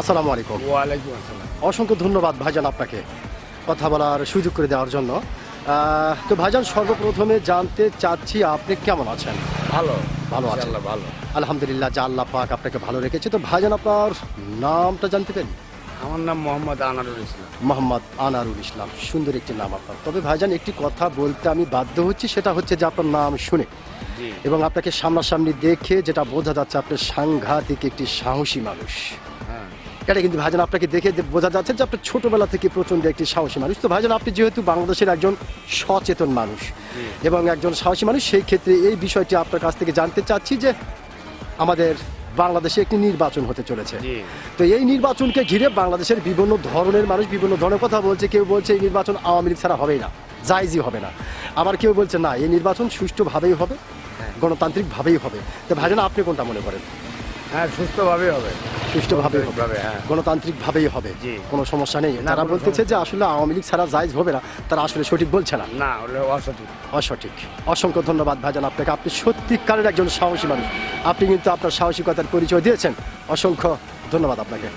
আসসালামু আলাইকুম। ওয়ালাইকুম আসসালাম। অসংখ্য ধন্যবাদ ভাইজান আপনাকে কথা বলার সুযোগ করে দেওয়ার জন্য। তো ভাইজান সর্বপ্রথমে জানতে চাচ্ছি আপনি কেমন আছেন? ভালো ভালো আছেন? ইনশাআল্লাহ ভালো। আলহামদুলিল্লাহ, যা আল্লাহ পাক আপনাকে ভালো রেখেছে। তো ভাইজান আপনার নামটা জানতে পারি? আমার নাম মোহাম্মদ আনারুল ইসলাম। মোহাম্মদ আনারুল ইসলাম, সুন্দর একটি নাম আপনার। তবে ভাইজান একটি কথা বলতে আমি বাধ্য হচ্ছি, সেটা হচ্ছে যে আপনার নাম শুনে জি এবং আপনাকে সামনাসামনি দেখে যেটা বোঝা যাচ্ছে আপনি সাংঘাতিক একটি সাহসী মানুষ। হ্যাঁ এটা কিন্তু ভাইজান আপনাকে দেখে বোঝা যাচ্ছে যে আপনি ছোটবেলা থেকে প্রচণ্ড একটি সাহসী মানুষ। তো ভাইজান আপনি যেহেতু বাংলাদেশের একজন সচেতন মানুষ এবং একজন সাহসী মানুষ, সেই ক্ষেত্রে এই বিষয়টি আপনার কাছ থেকে জানতে চাচ্ছি যে আমাদের বাংলাদেশে একটি নির্বাচন হতে চলেছে। জি তো এই নির্বাচনকে ঘিরে বাংলাদেশের বিভিন্ন ধরনের মানুষ বিভিন্ন ধরনের কথা বলছে। কেউ বলছে এই নির্বাচন আওয়ামী লীগ ছাড়া হবেই না, জায়েজই হবে না। আবার কেউ বলছে না, এই নির্বাচন সুষ্ঠুভাবেই হবে, গণতান্ত্রিকভাবেই হবে। তো ভাইজান আপনি কোনটা মনে করেন? হ্যাঁ সুস্থভাবেই হবে। সুষ্ঠুভাবেই হবে, ভাবে হ্যাঁ গণতান্ত্রিকভাবেই হবে, জি। কোনো সমস্যা নেই। না, তারা কোনো বলতেছে যে সমস্যা আসলে আওয়ামী লীগ ছাড়া জায়েজ হবে না, তারা আসলে সঠিক বলছে না, না হলে অসঠিক। অসঠিক। অসংখ্য ধন্যবাদ ভাইজান আপনাকে, আপনি সত্যিকারের একজন সাহসী মানুষ। আপনি কিন্তু আপনার সাহসিকতার পরিচয় দিয়েছেন। অসংখ্য ধন্যবাদ আপনাকে।